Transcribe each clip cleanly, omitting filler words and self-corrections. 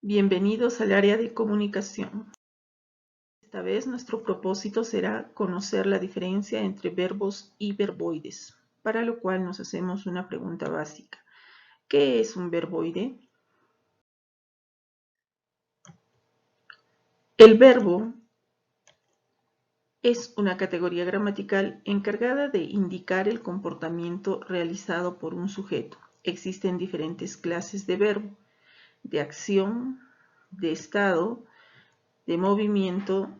Bienvenidos al área de comunicación. Esta vez nuestro propósito será conocer la diferencia entre verbos y verboides, para lo cual nos hacemos una pregunta básica. ¿Qué es un verboide? El verbo es una categoría gramatical encargada de indicar el comportamiento realizado por un sujeto. Existen diferentes clases de verbo: de acción, de estado, de movimiento,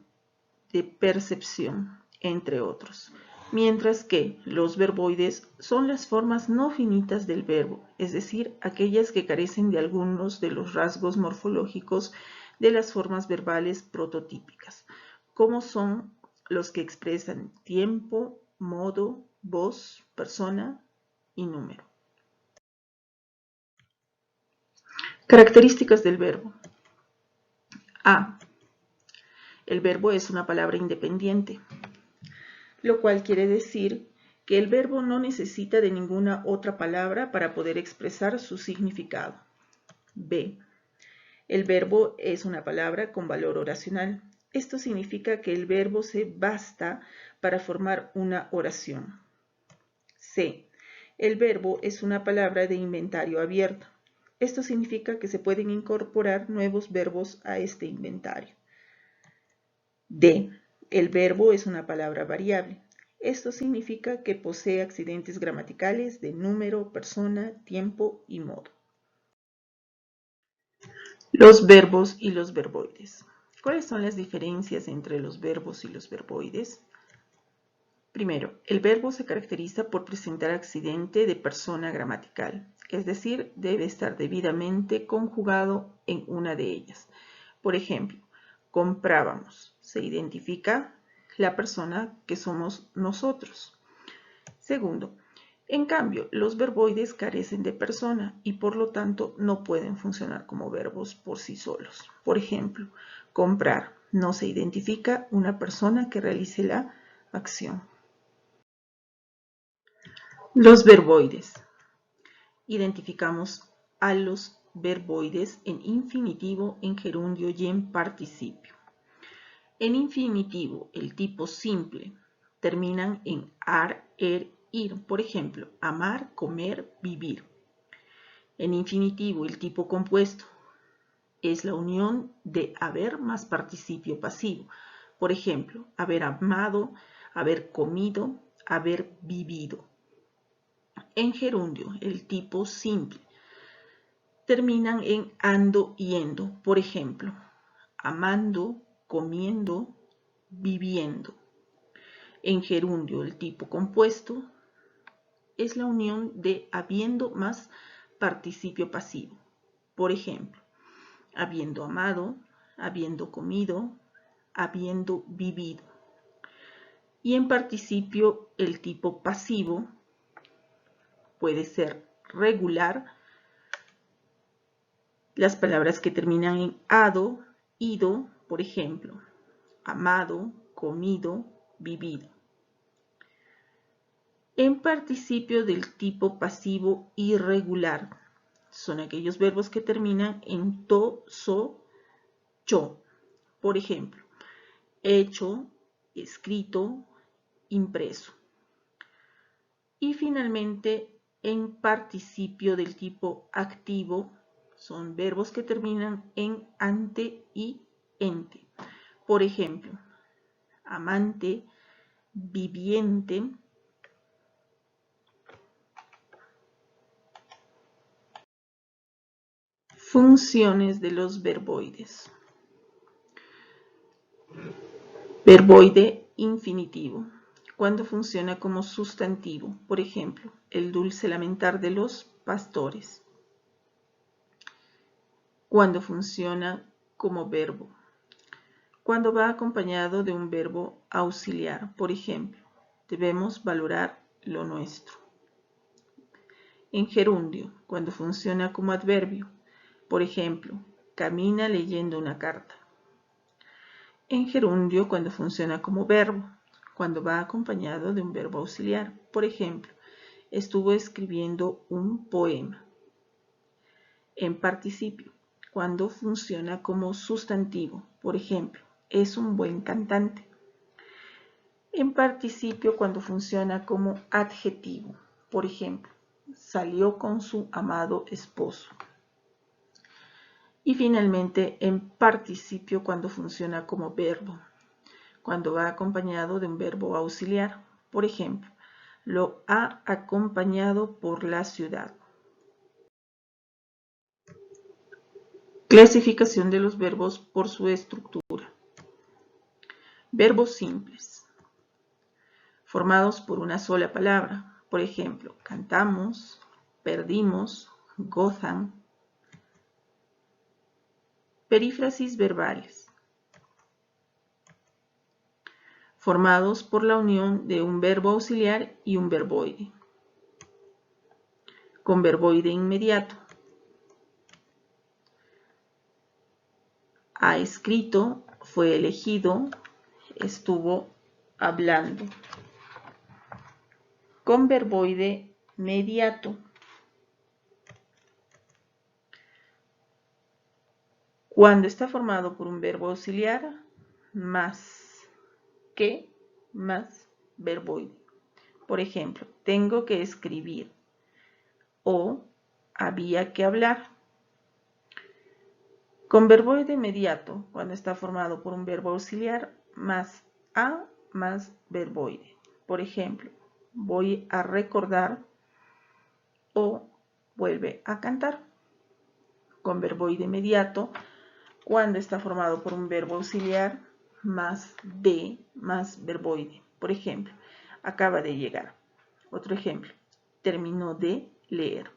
de percepción, entre otros. Mientras que los verboides son las formas no finitas del verbo, es decir, aquellas que carecen de algunos de los rasgos morfológicos de las formas verbales prototípicas, como son los que expresan tiempo, modo, voz, persona y número. Características del verbo. A. El verbo es una palabra independiente, lo cual quiere decir que el verbo no necesita de ninguna otra palabra para poder expresar su significado. B. El verbo es una palabra con valor oracional. Esto significa que el verbo se basta para formar una oración. C. El verbo es una palabra de inventario abierto. Esto significa que se pueden incorporar nuevos verbos a este inventario. D. El verbo es una palabra variable. Esto significa que posee accidentes gramaticales de número, persona, tiempo y modo. Los verbos y los verboides. ¿Cuáles son las diferencias entre los verbos y los verboides? Primero, el verbo se caracteriza por presentar accidente de persona gramatical, es decir, debe estar debidamente conjugado en una de ellas. Por ejemplo, comprábamos, se identifica la persona que somos nosotros. Segundo, en cambio, los verboides carecen de persona y por lo tanto no pueden funcionar como verbos por sí solos. Por ejemplo, comprar, no se identifica una persona que realice la acción. Los verboides. Identificamos a los verboides en infinitivo, en gerundio y en participio. En infinitivo, el tipo simple, terminan en ar, er, ir. Por ejemplo, amar, comer, vivir. En infinitivo, el tipo compuesto es la unión de haber más participio pasivo. Por ejemplo, haber amado, haber comido, haber vivido. En gerundio, el tipo simple, terminan en ando y endo. Por ejemplo, amando, comiendo, viviendo. En gerundio, el tipo compuesto es la unión de habiendo más participio pasivo. Por ejemplo, habiendo amado, habiendo comido, habiendo vivido. Y en participio, el tipo pasivo puede ser regular, las palabras que terminan en ado, ido, por ejemplo, amado, comido, vivido. En participio del tipo pasivo irregular, son aquellos verbos que terminan en to, so, cho. Por ejemplo, hecho, escrito, impreso. Y finalmente, en participio del tipo activo, son verbos que terminan en ante y ente. Por ejemplo, amante, viviente. Funciones de los verboides. Verboide infinitivo, cuando funciona como sustantivo. Por ejemplo, el dulce lamentar de los pastores. Cuando funciona como verbo, cuando va acompañado de un verbo auxiliar. Por ejemplo, debemos valorar lo nuestro. En gerundio, cuando funciona como adverbio. Por ejemplo, camina leyendo una carta. En gerundio, cuando funciona como verbo, cuando va acompañado de un verbo auxiliar. Por ejemplo, estuvo escribiendo un poema. En participio, cuando funciona como sustantivo. Por ejemplo, es un buen cantante. En participio cuando funciona como adjetivo. Por ejemplo, salió con su amado esposo. Y finalmente en participio cuando funciona como verbo, cuando va acompañado de un verbo auxiliar. Por ejemplo, lo ha acompañado por la ciudad. Clasificación de los verbos por su estructura. Verbos simples, formados por una sola palabra. Por ejemplo, cantamos, perdimos, gozan. Perífrasis verbales, formados por la unión de un verbo auxiliar y un verboide. Con verboide inmediato. Ha escrito, fue elegido, estuvo hablando. Con verboide mediato. Cuando está formado por un verbo auxiliar más que más verboide. Por ejemplo, tengo que escribir o había que hablar. Con verboide inmediato, cuando está formado por un verbo auxiliar más a más verboide. Por ejemplo, voy a recordar o vuelve a cantar. Con verboide inmediato, cuando está formado por un verbo auxiliar más de más verboide. Por ejemplo, acaba de llegar. Otro ejemplo, terminó de leer.